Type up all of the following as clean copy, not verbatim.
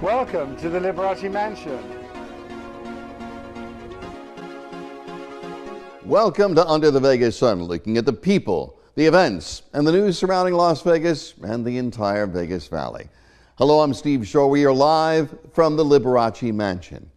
Welcome to the Liberace Mansion. Welcome to Under the Vegas Sun, looking at the people, the events, and the news surrounding Las Vegas and the entire Vegas Valley. Hello, I'm Steve Shore. We are live from the Liberace Mansion.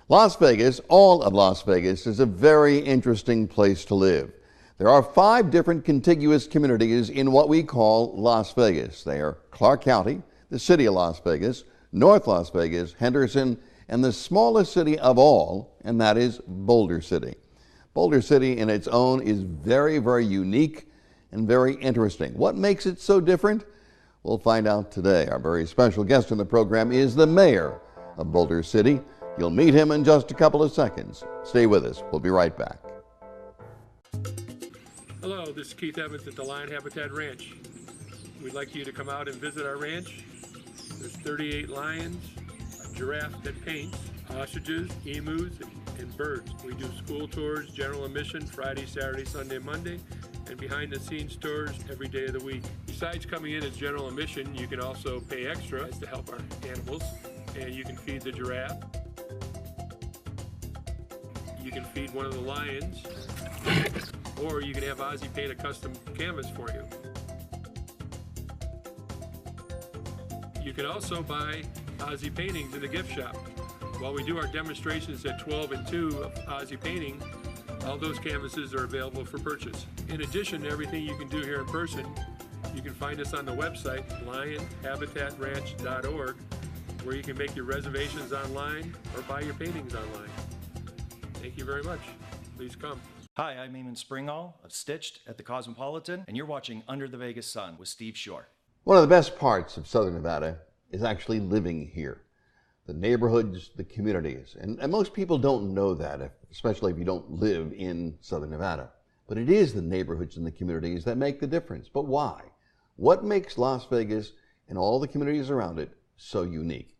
Las Vegas, all of Las Vegas, is a very interesting place to live. There are 5 different contiguous communities in what we call Las Vegas. They are Clark County, the city of Las Vegas, North Las Vegas, Henderson, and the smallest city of all, and that is Boulder City. Boulder City in its own is very, very unique and very interesting. What makes it so different? We'll find out today. Our very special guest on the program is the mayor of Boulder City. You'll meet him in just a couple of seconds. Stay with us. We'll be right back. Hello, this is Keith Evans at the Lion Habitat Ranch. We'd like you to come out and visit our ranch. There's 38 lions, a giraffe that paints, ostriches, emus, and birds. We do school tours, general admission, Friday, Saturday, Sunday, Monday, and behind-the-scenes tours every day of the week. Besides coming in as general admission, you can also pay extra to help our animals, and you can feed the giraffe. You can feed one of the lions, or you can have Ozzy paint a custom canvas for you. You can also buy Ozzy paintings in the gift shop. While we do our demonstrations at 12 and 2 of Ozzy painting, all those canvases are available for purchase. In addition to everything you can do here in person, you can find us on the website, lionhabitatranch.org, where you can make your reservations online or buy your paintings online. Thank you very much. Please come. Hi, I'm Eamon Springall of Stitched at the Cosmopolitan, and you're watching Under the Vegas Sun with Steve Shore. One of the best parts of Southern Nevada is actually living here. The neighborhoods, the communities. And most people don't know that, especially if you don't live in Southern Nevada. But it is the neighborhoods and the communities that make the difference. But why? What makes Las Vegas and all the communities around it so unique?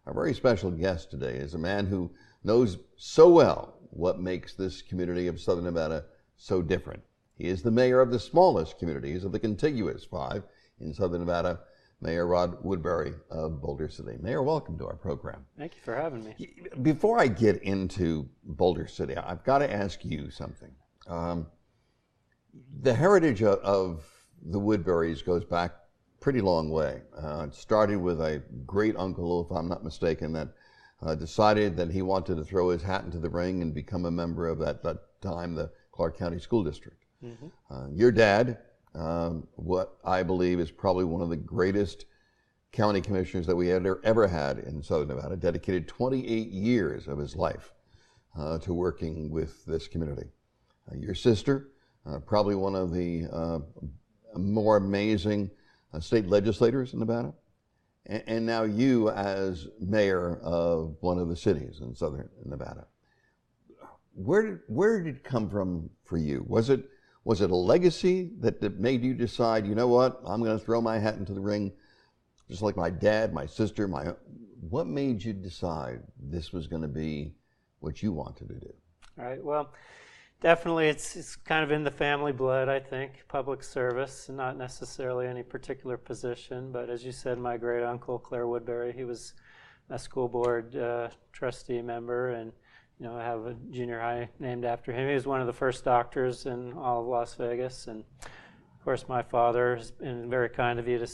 Our very special guest today is a man who knows so well what makes this community of Southern Nevada so different. He is the mayor of the smallest communities of the contiguous 5 in Southern Nevada, Mayor Rod Woodbury of Boulder City. Mayor, welcome to our program. Thank you for having me. Before I get into Boulder City, I've got to ask you something. The heritage of the Woodburys goes back pretty long way. It started with a great uncle, if I'm not mistaken, that decided that he wanted to throw his hat into the ring and become a member of that time, the Clark County School District. Mm-hmm. Your dad, what I believe is probably one of the greatest county commissioners that we had ever had in Southern Nevada, dedicated 28 years of his life to working with this community. Your sister, probably one of the more amazing state legislators in Nevada, and now you as mayor of one of the cities in Southern Nevada. Where did it come from for you? Was it a legacy that made you decide, you know what, I'm going to throw my hat into the ring, just like my dad, my sister, what made you decide this was going to be what you wanted to do? All right, well, definitely it's kind of in the family blood, I think, public service, not necessarily any particular position, but as you said, my great uncle, Claire Woodbury, he was a school board trustee member, and I have a junior high named after him. He was one of the first doctors in all of Las Vegas. And of course, my father has been very kind of you to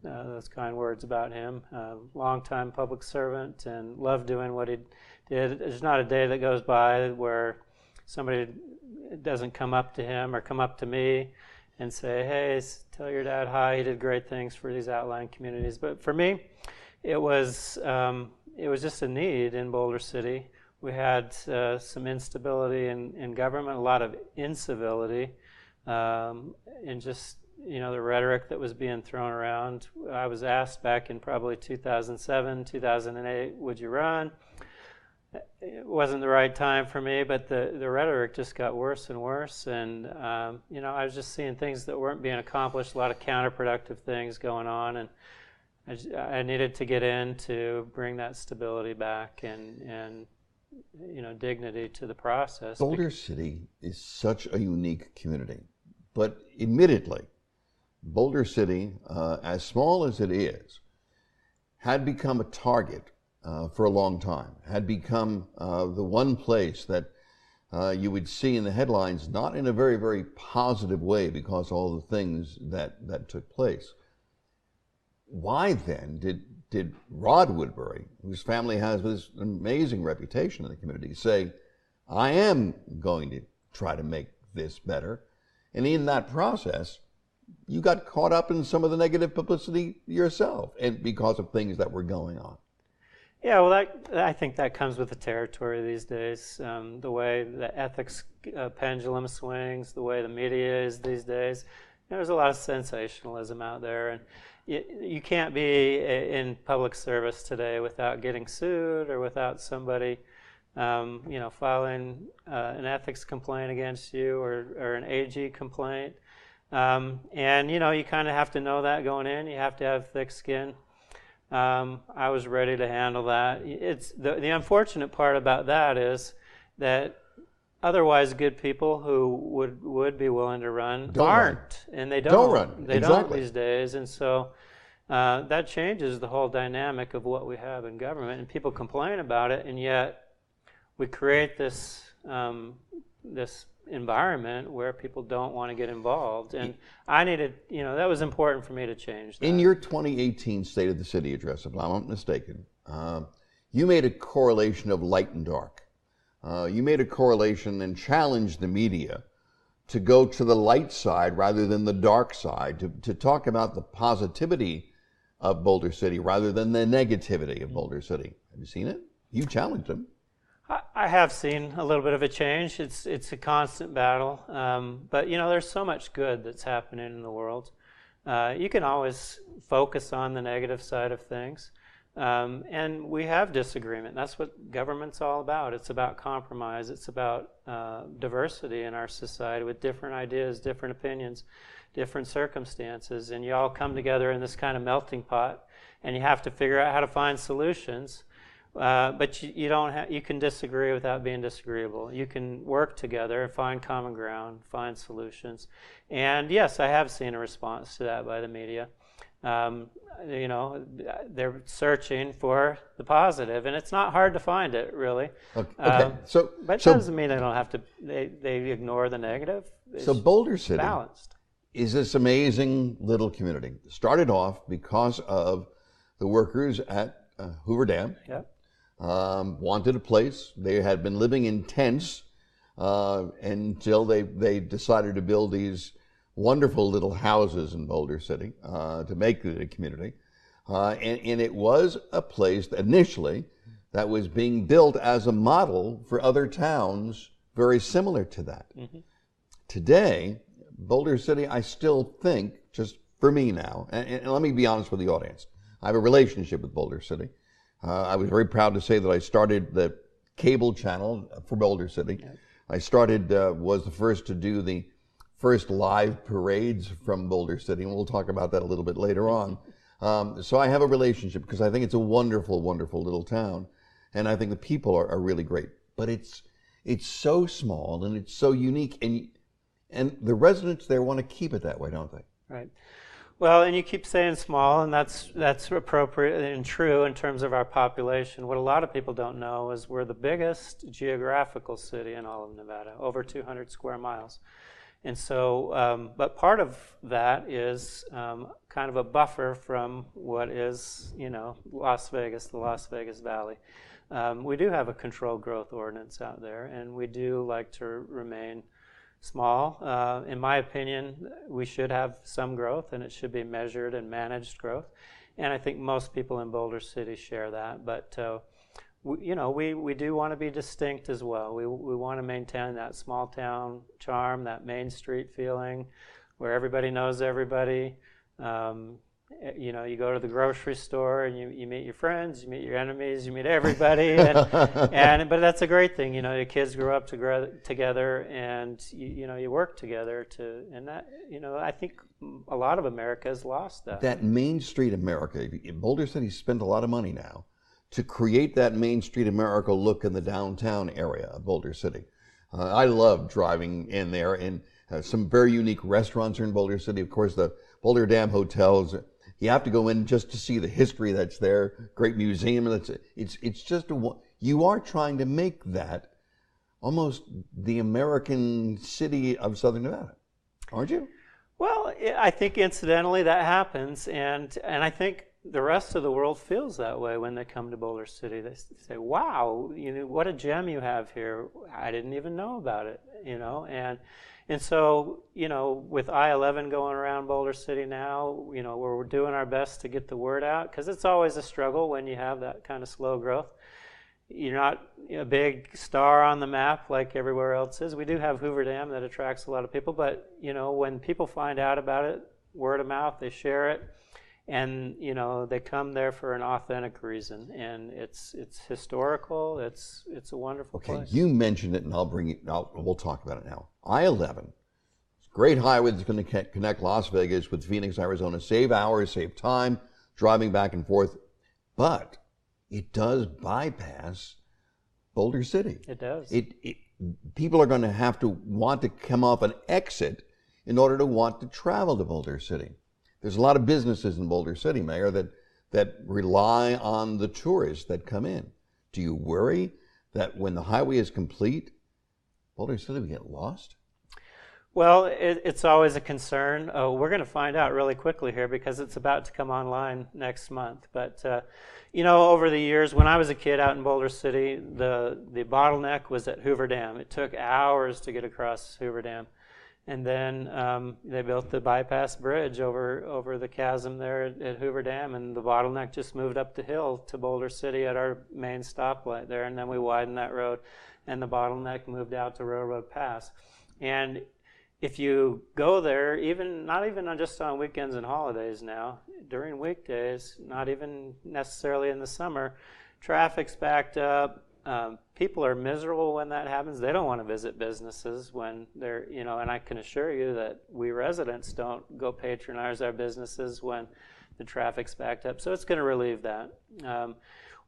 those kind words about him. Longtime public servant and loved doing what he did. There's not a day that goes by where somebody doesn't come up to him or come up to me and say, hey, tell your dad hi. He did great things for these outlying communities. But for me, it was just a need in Boulder City. We had some instability in government, a lot of incivility, and just the rhetoric that was being thrown around. I was asked back in probably 2007, 2008, would you run? It wasn't the right time for me, but the rhetoric just got worse and worse, and I was just seeing things that weren't being accomplished, a lot of counterproductive things going on, and I needed to get in to bring that stability back and dignity to the process. Boulder City is such a unique community, but admittedly, Boulder City, as small as it is, had become a target for a long time, had become the one place that you would see in the headlines, not in a very, very positive way because of all the things that took place. Why then did Rod Woodbury, whose family has this amazing reputation in the community, say, I am going to try to make this better? And in that process, you got caught up in some of the negative publicity yourself, and because of things that were going on. Yeah, well, I think that comes with the territory these days. The way the ethics pendulum swings, the way the media is these days. There's a lot of sensationalism out there, and you can't be in public service today without getting sued or without somebody, filing an ethics complaint against you or an AG complaint. And you kind of have to know that going in. You have to have thick skin. I was ready to handle that. It's the unfortunate part about that is that otherwise good people who would be willing to run aren't, and they don't run. They Exactly. don't these days, and so that changes the whole dynamic of what we have in government. And people complain about it, and yet we create this this environment where people don't want to get involved. And I needed, that was important for me to change that. In your 2018 State of the City address, if I'm not mistaken, you made a correlation of light and dark. You made a correlation and challenged the media to go to the light side rather than the dark side, to talk about the positivity of Boulder City rather than the negativity of Boulder City. Have you seen it? You challenged them. I have seen a little bit of a change. It's a constant battle, but there's so much good that's happening in the world. You can always focus on the negative side of things, and we have disagreement. That's what government's all about. It's about compromise. It's about diversity in our society with different ideas, different opinions, different circumstances, and you all come together in this kind of melting pot, and you have to figure out how to find solutions. But you don't you can disagree without being disagreeable. You can work together, find common ground, find solutions. And yes, I have seen a response to that by the media. They're searching for the positive, and it's not hard to find it, really. Okay. But it doesn't mean they don't have to. They ignore the negative. So Boulder City balanced. Is this amazing little community. It started off because of the workers at Hoover Dam. Yep. Wanted a place. They had been living in tents until they decided to build these wonderful little houses in Boulder City to make it a community. And it was a place that initially that was being built as a model for other towns very similar to that. Mm-hmm. Today, Boulder City, I still think, just for me now, and let me be honest with the audience, I have a relationship with Boulder City. I was very proud to say that I started the cable channel for Boulder City. Yeah. I was the first to do the first live parades from Boulder City, and we'll talk about that a little bit later on. So I have a relationship because I think it's a wonderful, wonderful little town, and I think the people are really great. But it's so small and it's so unique, and the residents there want to keep it that way, don't they? Right. Well, and you keep saying small, and that's appropriate and true in terms of our population. What a lot of people don't know is we're the biggest geographical city in all of Nevada, over 200 square miles. And so, but part of that is kind of a buffer from what is, Las Vegas, the Las Vegas Valley. We do have a controlled growth ordinance out there, and we do like to remain small. In my opinion, we should have some growth, and it should be measured and managed growth. And I think most people in Boulder City share that. But we do want to be distinct as well. We want to maintain that small town charm, that Main Street feeling, where everybody knows everybody. You go to the grocery store and you meet your friends, you meet your enemies, you meet everybody, but that's a great thing. Your kids grow up together, and you work together I think a lot of America has lost that. That Main Street America. Boulder City spent a lot of money now to create that Main Street America look in the downtown area of Boulder City. I love driving in there, and some very unique restaurants are in Boulder City. Of course, the Boulder Dam hotels You have to go in just to see the history that's there. Great museum. It's just you are trying to make that almost the American city of Southern Nevada, aren't you? Well, I think incidentally that happens, and I think the rest of the world feels that way when they come to Boulder City. They say, "Wow, what a gem you have here! I didn't even know about it." And so with I-11 going around Boulder City now, we're doing our best to get the word out, because it's always a struggle when you have that kind of slow growth. You're not a big star on the map like everywhere else is. We do have Hoover Dam that attracts a lot of people, but when people find out about it, word of mouth, they share it, and they come there for an authentic reason, and it's historical. It's a wonderful place. You mentioned it, and we'll talk about it now. I-11, great highway that's going to connect Las Vegas with Phoenix, Arizona. Save hours, save time, driving back and forth, but it does bypass Boulder City. It does. People are going to have to want to come off an exit in order to want to travel to Boulder City. There's a lot of businesses in Boulder City, Mayor, that rely on the tourists that come in. Do you worry that when the highway is complete, Boulder City will get lost? Well, it's always a concern. We're going to find out really quickly here, because it's about to come online next month. But over the years, when I was a kid out in Boulder City, the bottleneck was at Hoover Dam. It took hours to get across Hoover Dam. And then they built the bypass bridge over the chasm there at Hoover Dam, and the bottleneck just moved up the hill to Boulder City at our main stoplight there, and then we widened that road, and the bottleneck moved out to Railroad Pass. And if you go there, not even just on weekends and holidays now, during weekdays, not even necessarily in the summer, traffic's backed up. People are miserable when that happens. They don't want to visit businesses when they're, and I can assure you that we residents don't go patronize our businesses when the traffic's backed up. So it's going to relieve that.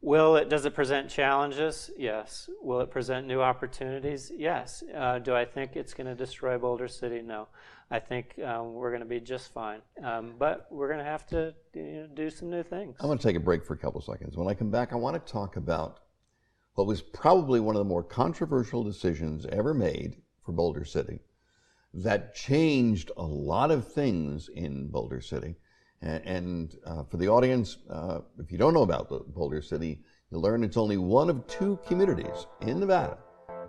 Does it present challenges? Yes. Will it present new opportunities? Yes. Do I think it's going to destroy Boulder City? No. I think we're going to be just fine. But we're going to have to do some new things. I'm going to take a break for a couple seconds. When I come back, I want to talk about what was probably one of the more controversial decisions ever made for Boulder City that changed a lot of things in Boulder City. And for the audience, if you don't know about Boulder City, you'll learn it's only one of 2 communities in Nevada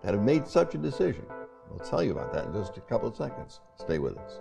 that have made such a decision. We'll tell you about that in just a couple of seconds. Stay with us.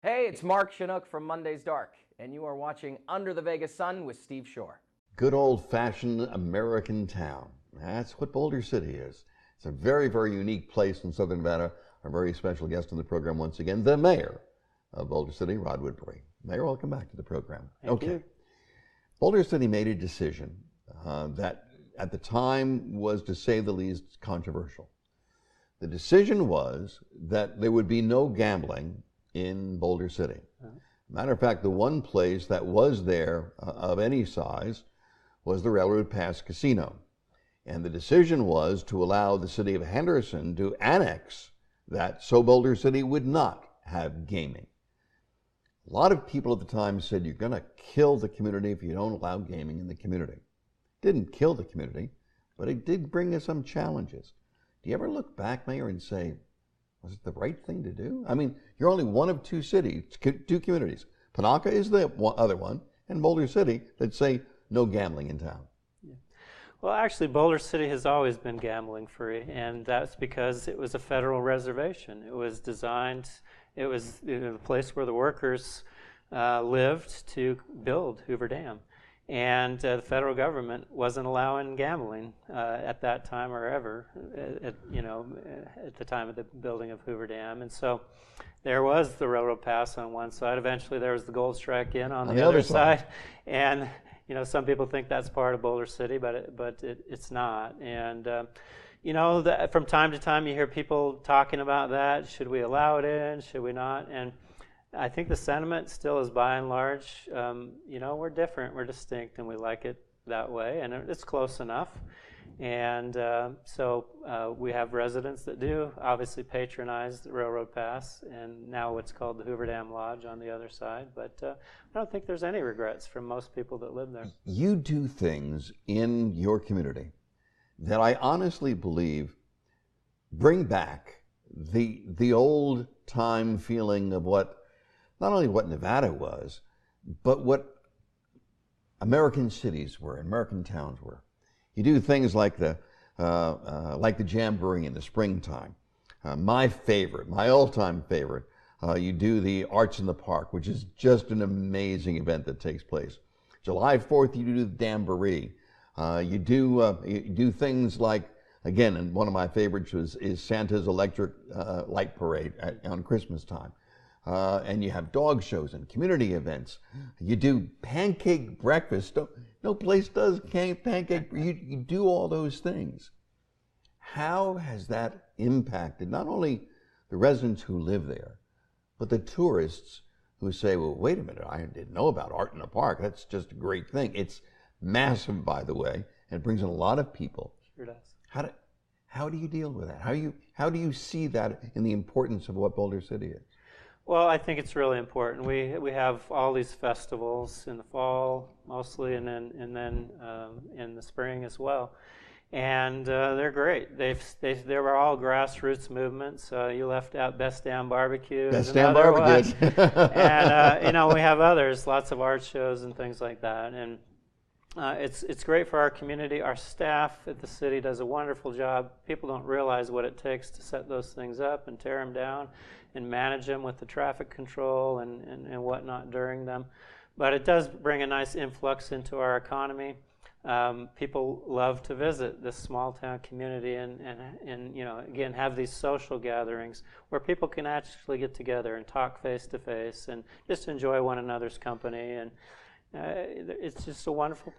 Hey, it's Mark Chinook from Monday's Dark, and you are watching Under the Vegas Sun with Steve Shore. Good old-fashioned American town. That's what Boulder City is. It's a very, very unique place in Southern Nevada. Our very special guest on the program once again, the mayor of Boulder City, Rod Woodbury. Mayor, welcome back to the program. Thank you. Boulder City made a decision that at the time was, to say the least, controversial. The decision was that there would be no gambling in Boulder City. Matter of fact, the one place that was there of any size was the Railroad Pass Casino. And the decision was to allow the city of Henderson to annex that so Boulder City would not have gaming. A lot of people at the time said, you're going to kill the community if you don't allow gaming in the community. Didn't kill the community, but it did bring us some challenges. Do you ever look back, Mayor, and say, was it the right thing to do? I mean, you're only one of 2 cities, 2 communities. Panaca is the other one, and Boulder City that say no gambling in town. Yeah. Well, actually, Boulder City has always been gambling free, and that's because it was a federal reservation. It was designed, it was the place where the workers lived to build Hoover Dam. And the federal government wasn't allowing gambling at that time or ever, at the time of the building of Hoover Dam. And so there was the railroad pass on one side. Eventually there was the Gold Strike Inn on the other side. And some people think that's part of Boulder City, but it's not. And from time to time you hear people talking about that. Should we allow it in? Should we not? And I think the sentiment still is, by and large, we're different, we're distinct, and we like it that way, and it's close enough. And so we have residents that do obviously patronize the railroad pass, and now what's called the Hoover Dam Lodge on the other side. But I don't think there's any regrets from most people that live there. You do things in your community that I honestly believe bring back the old time feeling of not only what Nevada was, but what American cities were, American towns were. You do things like the Jamboree in the springtime. My all-time favorite, you do the Arts in the Park, which is just an amazing event that takes place. July 4th, you do the Jamboree. You do things like, again, and one of my favorites is Santa's Electric Light Parade on Christmas time. And you have dog shows and community events. You do pancake breakfast. No place does pancake. You do all those things. How has that impacted not only the residents who live there, but the tourists who say, well, wait a minute, I didn't know about Art in the Park. That's just a great thing. It's massive, by the way, and it brings in a lot of people. Sure does. How do you deal with that? How do you see that in the importance of what Boulder City is? Well, I think it's really important. We have all these festivals in the fall mostly, and then in the spring as well, and they're great. They were all grassroots movements. You left out Best Damn Barbecue. Best Damn Barbecue. And we have others, lots of art shows and things like that. And it's great for our community. Our staff at the city does a wonderful job. People don't realize what it takes to set those things up and tear them down and manage them with the traffic control and whatnot during them. But it does bring a nice influx into our economy. People love to visit this small town community and again, have these social gatherings where people can actually get together and talk face to face and just enjoy one another's company. And it's just a wonderful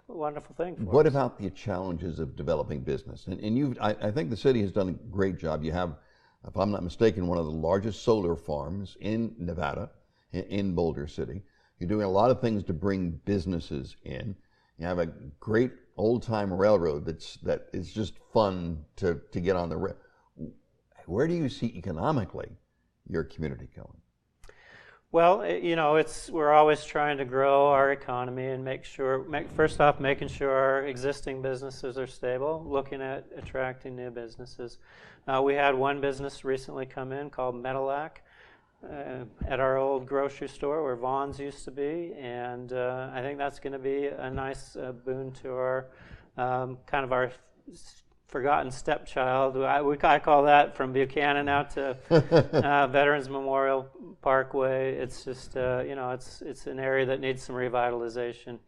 thing for us. What about the challenges of developing business? And I think the city has done a great job. You have, if I'm not mistaken, one of the largest solar farms in Nevada, in Boulder City. You're doing a lot of things to bring businesses in. You have a great old-time railroad that is just fun to get on the rail. Where do you see economically your community going? Well, we're always trying to grow our economy and first off, making sure our existing businesses are stable, looking at attracting new businesses. We had one business recently come in called Metalac at our old grocery store where Vaughn's used to be, and I think that's going to be a nice boon to our kind of our forgotten stepchild. I call that from Buchanan out to Veterans Memorial Parkway. It's just it's an area that needs some revitalization.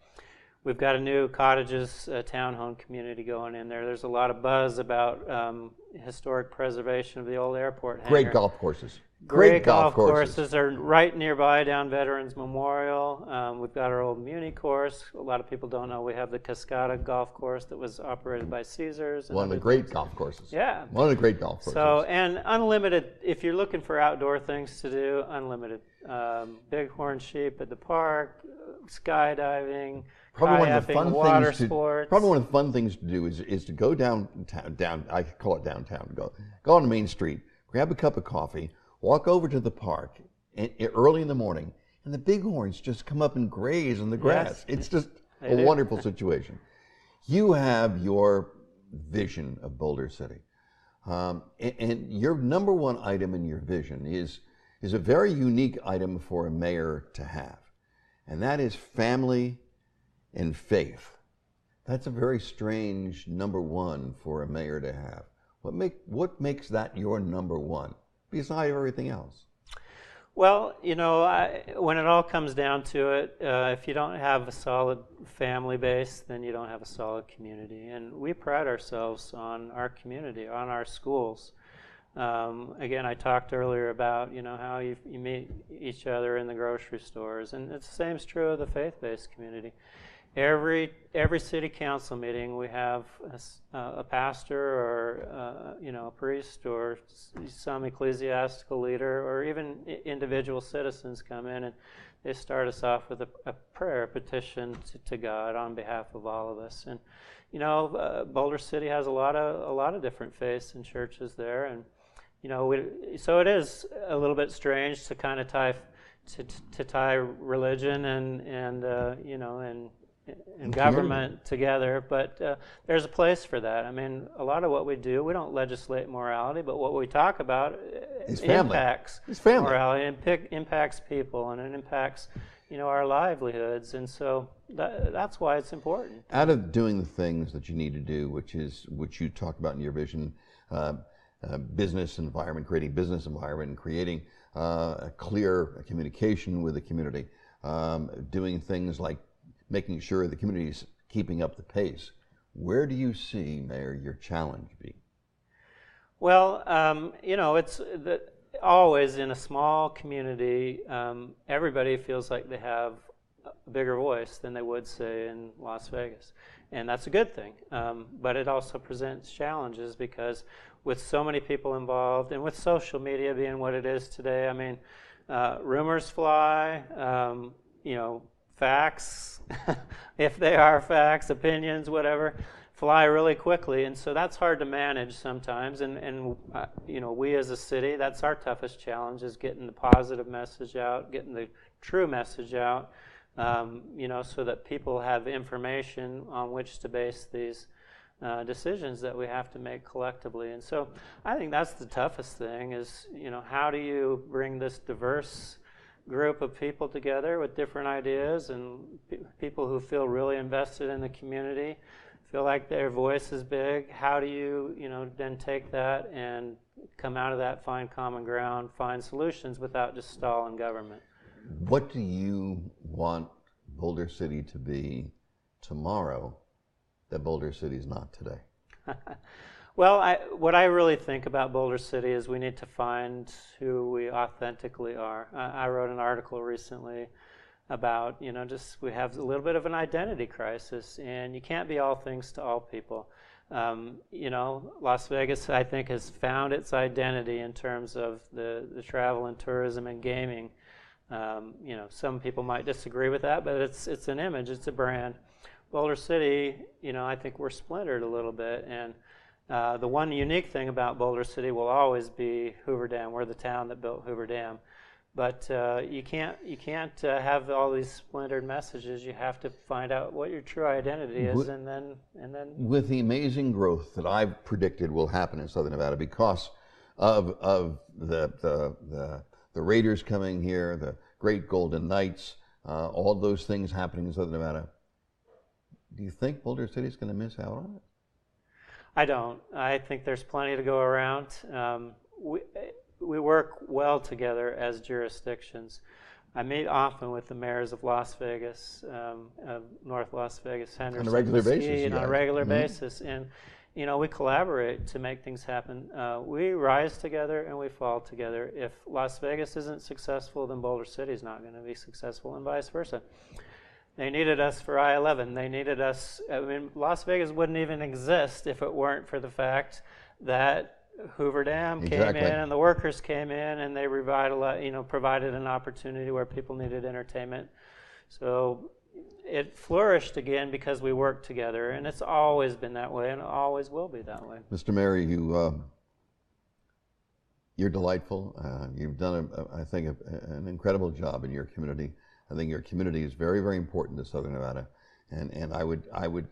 We've got a new cottages townhome community going in there. There's a lot of buzz about historic preservation of the old airport hangar. Great golf courses. Great golf courses are right nearby down Veterans Memorial. We've got our old Muni course. A lot of people don't know we have the Cascada golf course that was operated by Caesars. One of the great golf courses. Yeah. One of the great golf courses. So, and unlimited, if you're looking for outdoor things to do, unlimited. Bighorn sheep at the park, skydiving, kayaking, water sports. Probably one of the fun things to do is to go downtown, I call it downtown, go on Main Street, grab a cup of coffee, walk over to the park early in the morning, and the bighorns just come up and graze in the grass. Yes, it's just a wonderful situation. You have your vision of Boulder City, and your number one item in your vision is a very unique item for a mayor to have, and that is family and faith. That's a very strange number one for a mayor to have. What makes that your number one? Beside everything else? Well, when it all comes down to it, if you don't have a solid family base, then you don't have a solid community. And we pride ourselves on our community, on our schools. Again, I talked earlier about how you meet each other in the grocery stores, and it's the same is true of the faith-based community. Every city council meeting, we have a pastor or a priest or some ecclesiastical leader or even individual citizens come in, and they start us off with a prayer, a petition to God on behalf of all of us. And Boulder City has a lot of different faiths and churches there, and so it is a little bit strange to kind of tie religion and government together, but there's a place for that. I mean, a lot of what we do, we don't legislate morality, but what we talk about impacts morality, and impacts people, and it impacts our livelihoods, and so that's why it's important. Out of doing the things that you need to do, which you talked about in your vision, business environment, creating business environment, creating a clear communication with the community, doing things like making sure the community is keeping up the pace. Where do you see, Mayor, your challenge be? Well, it's always in a small community, everybody feels like they have a bigger voice than they would, say, in Las Vegas. And that's a good thing. But it also presents challenges because with so many people involved and with social media being what it is today, I mean, rumors fly, facts, if they are facts, opinions, whatever, fly really quickly, and so that's hard to manage sometimes. And we as a city, that's our toughest challenge, is getting the positive message out, getting the true message out, so that people have information on which to base these decisions that we have to make collectively. And so I think that's the toughest thing is, how do you bring this diverse group of people together with different ideas and people who feel really invested in the community, feel like their voice is big. How do you, then take that and come out of that, find common ground, find solutions without just stalling government? What do you want Boulder City to be tomorrow that Boulder City is not today? Well, what I really think about Boulder City is we need to find who we authentically are. I wrote an article recently about, we have a little bit of an identity crisis, and you can't be all things to all people. Las Vegas, I think, has found its identity in terms of the travel and tourism and gaming. Some people might disagree with that, but it's an image, it's a brand. Boulder City, I think we're splintered a little bit, and the one unique thing about Boulder City will always be Hoover Dam. We're the town that built Hoover Dam, but you can't have all these splintered messages. You have to find out what your true identity is, and then. With the amazing growth that I've predicted will happen in Southern Nevada because of the Raiders coming here, the great Golden Knights, all those things happening in Southern Nevada, do you think Boulder City is going to miss out on it? I don't. I think there's plenty to go around. We work well together as jurisdictions. I meet often with the mayors of Las Vegas, North Las Vegas, Henderson, on a regular basis. On a regular basis, and we collaborate to make things happen. We rise together and we fall together. If Las Vegas isn't successful, then Boulder City is not going to be successful, and vice versa. They needed us for I-11. They needed us. I mean, Las Vegas wouldn't even exist if it weren't for the fact that Hoover Dam came in and the workers came in and they revitalized, provided an opportunity where people needed entertainment. So it flourished again because we worked together, and it's always been that way, and it always will be that way. Mr. Mayor, you're delightful. You've done, I think, an incredible job in your community. I think your community is very, very important to Southern Nevada, and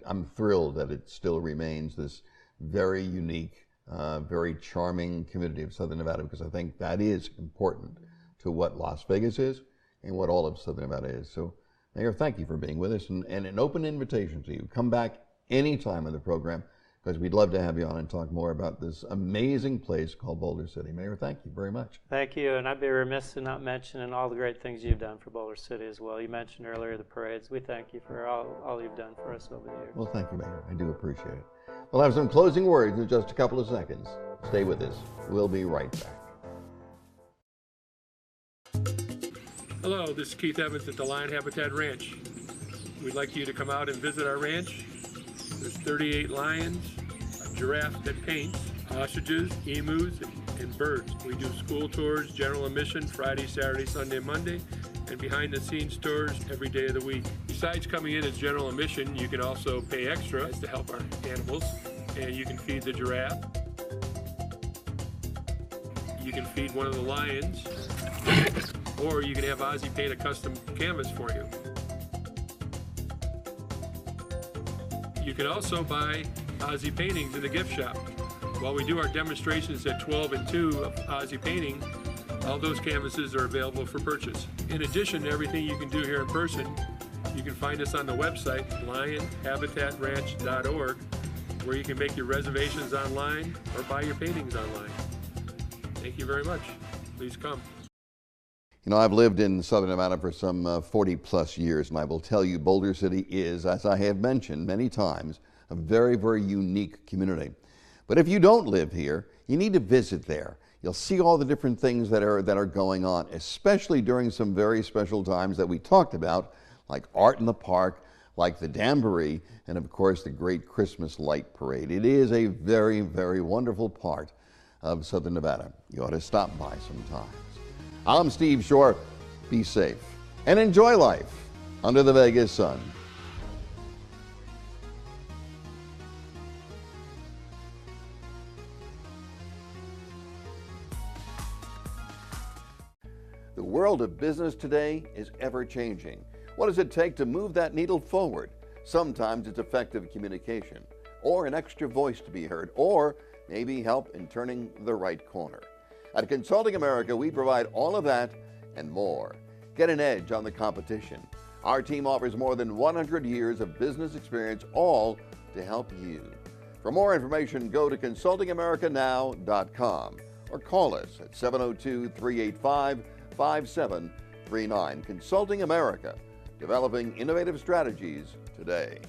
I'm thrilled that it still remains this very unique, very charming community of Southern Nevada, because I think that is important to what Las Vegas is and what all of Southern Nevada is. So, Mayor, thank you for being with us, and an open invitation to you. Come back anytime on the program. because we'd love to have you on and talk more about this amazing place called Boulder City. Mayor, thank you very much. Thank you, and I'd be remiss in not mentioning all the great things you've done for Boulder City as well. You mentioned earlier the parades. We thank you for all you've done for us over the years. Well, thank you, Mayor. I do appreciate it. We'll have some closing words in just a couple of seconds. Stay with us. We'll be right back. Hello, this is Keith Evans at the Lion Habitat Ranch. We'd like you to come out and visit our ranch. There's 38 lions, a giraffe that paints, ostriches, emus, and birds. We do school tours, general admission, Friday, Saturday, Sunday, Monday, and behind-the-scenes tours every day of the week. Besides coming in as general admission, you can also pay extra to help our animals, and you can feed the giraffe. You can feed one of the lions, or you can have Ozzy paint a custom canvas for you. You can also buy Ozzy paintings in the gift shop. While we do our demonstrations at 12 and 2 of Ozzy painting, all those canvases are available for purchase. In addition to everything you can do here in person, you can find us on the website, lionhabitatranch.org, where you can make your reservations online or buy your paintings online. Thank you very much. Please come. You know, I've lived in Southern Nevada for some 40 plus years, and I will tell you Boulder City is, as I have mentioned many times, a very, very unique community. But if you don't live here, you need to visit there. You'll see all the different things that are going on, especially during some very special times that we talked about, like Art in the Park, like the Jamboree, and of course the great Christmas light parade. It is a very, very wonderful part of Southern Nevada. You ought to stop by sometimes. I'm Steve Shore. Be safe and enjoy life under the Vegas sun. The world of business today is ever changing. What does it take to move that needle forward? Sometimes it's effective communication, or an extra voice to be heard, or maybe help in turning the right corner. At Consulting America, we provide all of that and more. Get an edge on the competition. Our team offers more than 100 years of business experience, all to help you. For more information, go to consultingamericanow.com or call us at 702-385-5739. Consulting America, developing innovative strategies today.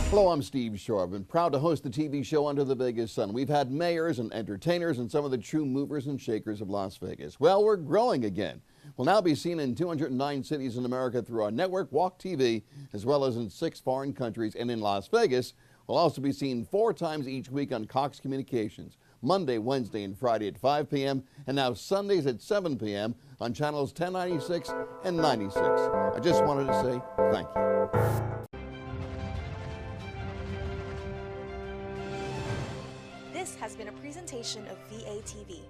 Hello, I'm Steve Shore. I've been proud to host the TV show Under the Vegas Sun. We've had mayors and entertainers and some of the true movers and shakers of Las Vegas. Well, we're growing again. We'll now be seen in 209 cities in America through our network, Walk TV, as well as in 6 foreign countries. And in Las Vegas, we'll also be seen 4 times each week on Cox Communications, Monday, Wednesday, and Friday at 5 p.m., and now Sundays at 7 p.m. on channels 1096 and 96. I just wanted to say thank you. This has been a presentation of VATV.